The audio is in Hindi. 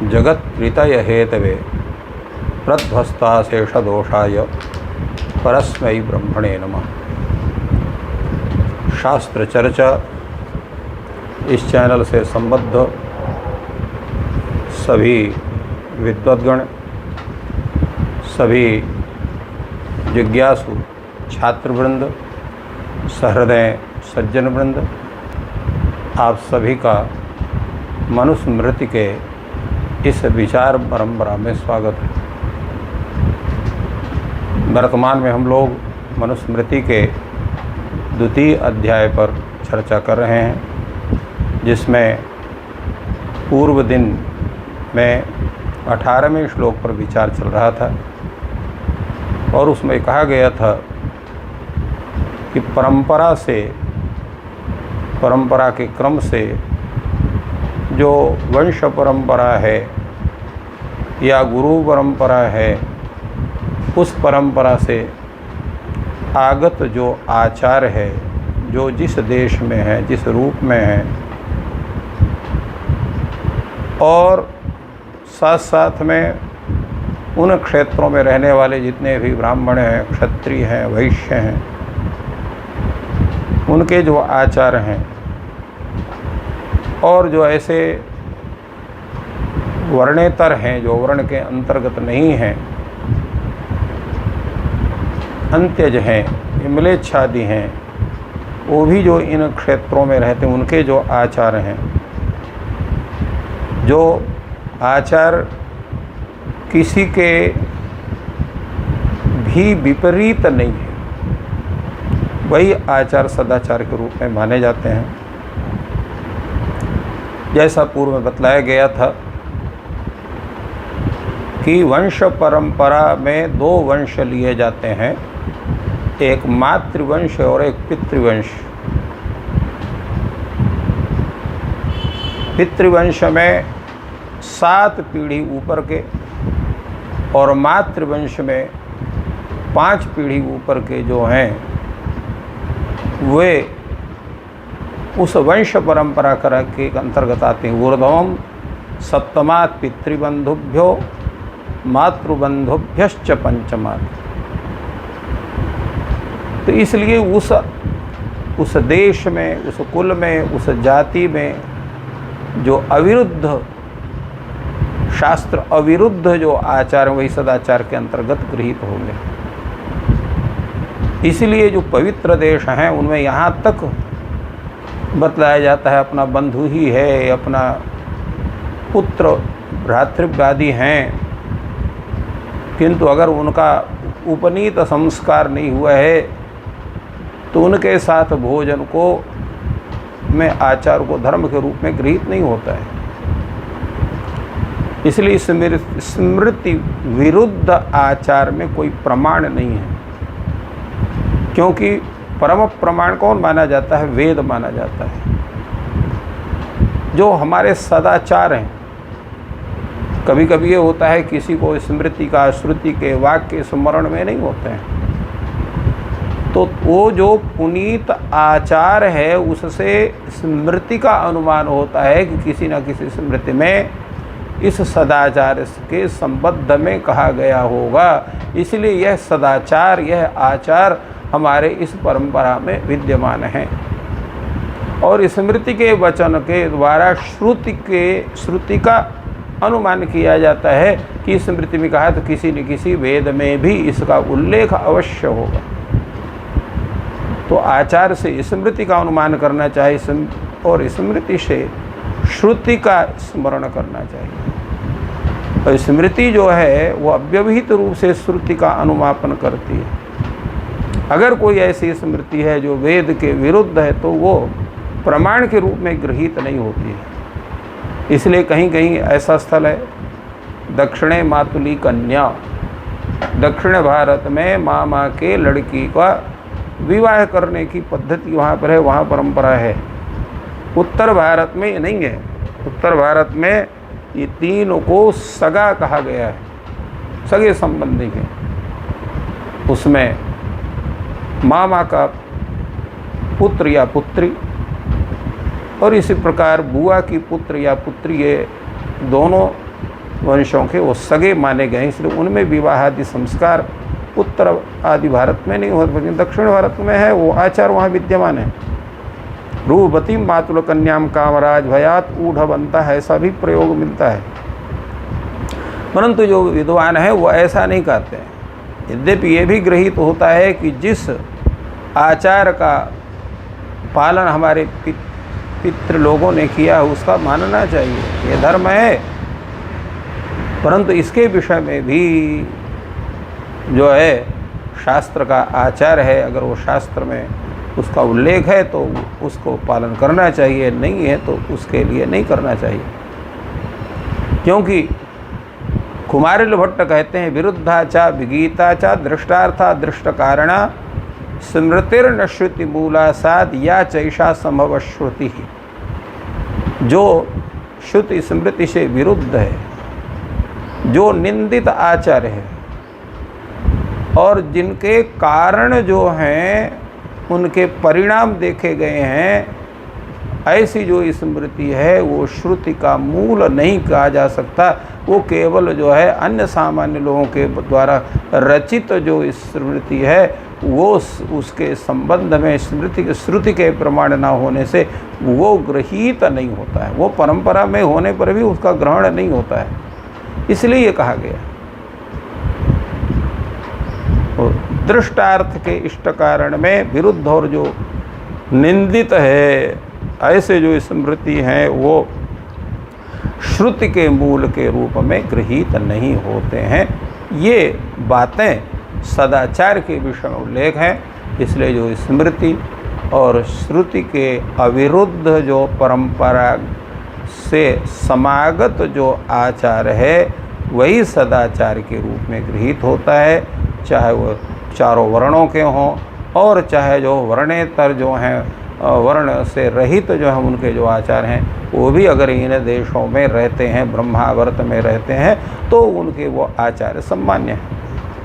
जगत्प्रीतय हेतवे प्रध्वस्ताशेषदोषाय परस्मै ब्रह्मणे नमः। शास्त्र चर्चा इस चैनल से संबद्ध सभी विद्वद्गण, सभी जिज्ञासु छात्रवृंद, सहृदय सज्जन वृंद, आप सभी का मनुस्मृति के इस विचार परंपरा में स्वागत है। वर्तमान में हम लोग मनुस्मृति के द्वितीय अध्याय पर चर्चा कर रहे हैं, जिसमें पूर्व दिन में 18वें श्लोक पर विचार चल रहा था और उसमें कहा गया था कि परंपरा के क्रम से जो वंश परंपरा है या गुरु परंपरा है, उस परंपरा से आगत जो आचार है, जो जिस देश में है, जिस रूप में है, और साथ साथ में उन क्षेत्रों में रहने वाले जितने भी ब्राह्मण हैं, क्षत्रिय हैं, वैश्य हैं, उनके जो आचार हैं, और जो ऐसे वर्णेतर हैं, जो वर्ण के अंतर्गत नहीं हैं, अंत्यज हैं, म्लेच्छादि हैं, वो भी जो इन क्षेत्रों में रहते हैं, उनके जो आचार हैं, जो आचार किसी के भी विपरीत नहीं है, वही आचार सदाचार के रूप में माने जाते हैं। जैसा पूर्व में बतलाया गया था कि वंश परंपरा में दो वंश लिए जाते हैं, एक मातृवंश और एक पितृवंश। पितृवंश में 7 पीढ़ी ऊपर के और मातृवंश में 5 पीढ़ी ऊपर के जो हैं, वे उस वंश परंपरा के अंतर्गत आते हैं। ऊर्ध्वम सप्तमात् पितृबंधुभ्यो मातृबंधुभ्यश्च पंचमात्। तो इसलिए उस देश में, उस कुल में, उस जाति में जो अविरुद्ध, शास्त्र अविरुद्ध जो आचार हैं, वही सदाचार के अंतर्गत गृहीत होंगे। इसलिए जो पवित्र देश हैं, उनमें यहाँ तक बतलाया जाता है अपना बंधु ही है, अपना पुत्र भ्रातृव्यादि हैं, किंतु अगर उनका उपनीत संस्कार नहीं हुआ है तो उनके साथ भोजन को में आचार को धर्म के रूप में गृहीत नहीं होता है। इसलिए स्मृति विरुद्ध आचार में कोई प्रमाण नहीं है, क्योंकि परम प्रमाण कौन माना जाता है? वेद माना जाता है। जो हमारे सदाचार हैं, कभी कभी ये होता है किसी को स्मृति का, श्रुति के वाक्य स्मरण में नहीं होते हैं, तो वो जो पुनीत आचार है उससे स्मृति का अनुमान होता है कि किसी न किसी स्मृति में इस सदाचार के संबद्ध में कहा गया होगा। इसलिए यह सदाचार, यह आचार हमारे इस परंपरा में विद्यमान हैं और स्मृति के वचन के द्वारा श्रुति का अनुमान किया जाता है कि स्मृति में कहा तो किसी न किसी वेद में भी इसका उल्लेख अवश्य होगा। तो आचार से स्मृति का अनुमान करना चाहिए और स्मृति से श्रुति का स्मरण करना चाहिए। और स्मृति जो है वो अव्यवहित रूप से श्रुति का अनुमापन करती है। अगर कोई ऐसी स्मृति है जो वेद के विरुद्ध है तो वो प्रमाण के रूप में गृहीत नहीं होती है। इसलिए कहीं कहीं ऐसा स्थल है, दक्षिणे मातुली कन्या, दक्षिण भारत में मामा के लड़की का विवाह करने की पद्धति वहाँ पर है, वहाँ परंपरा है। उत्तर भारत में ये नहीं है। उत्तर भारत में ये तीनों को सगा कहा गया है, सगे संबंधी के। उसमें मामा का पुत्र या पुत्री और इसी प्रकार बुआ की पुत्र या पुत्री, ये दोनों वंशों के वो सगे माने गए, इसलिए उनमें विवाह आदि संस्कार उत्तर आदि भारत में नहीं होता, लेकिन दक्षिण भारत में है, वो आचार वहाँ विद्यमान है। रूपवती मातुल कन्याम कामराज भयात ऊढ़ बनता है, ऐसा भी प्रयोग मिलता है। परंतु जो विद्वान है वो ऐसा नहीं कहते हैं। यद्यपि ये भी गृहीत होता है कि जिस आचार का पालन हमारे पितृ लोगों ने किया उसका मानना चाहिए, ये धर्म है। परंतु इसके विषय में भी जो है शास्त्र का आचार है, अगर वो शास्त्र में उसका उल्लेख है तो उसको पालन करना चाहिए, नहीं है तो उसके लिए नहीं करना चाहिए। क्योंकि कुमारिल भट्ट कहते हैं विरुद्धाचा विगीताचा दृष्टार्था दृष्ट कारणा स्मृतिर्न श्रुति मूला साद या चैषा संभव श्रुति ही। जो श्रुति स्मृति से विरुद्ध है, जो निंदित आचार है और जिनके कारण जो हैं उनके परिणाम देखे गए हैं, ऐसी जो स्मृति है वो श्रुति का मूल नहीं कहा जा सकता। वो केवल जो है अन्य सामान्य लोगों के द्वारा रचित जो स्मृति है वो उसके संबंध में श्रुति के प्रमाण न होने से वो गृहीत नहीं होता है, वो परंपरा में होने पर भी उसका ग्रहण नहीं होता है। इसलिए ये कहा गया दृष्टार्थ के इष्ट कारण में विरुद्ध और जो निंदित है, ऐसे जो स्मृति हैं वो श्रुति के मूल के रूप में गृहीत नहीं होते हैं। ये बातें सदाचार के विषय में उल्लेख है। इसलिए जो स्मृति और श्रुति के अविरुद्ध जो परंपरा से समागत जो आचार है वही सदाचार के रूप में गृहीत होता है, चाहे वो चारों वर्णों के हों और चाहे जो वर्णेतर जो हैं, वर्ण से रहित जो हैं उनके जो आचार हैं, वो भी अगर इन देशों में रहते हैं, ब्रह्मावर्त में रहते हैं, तो उनके वो आचार सामान्य हैं।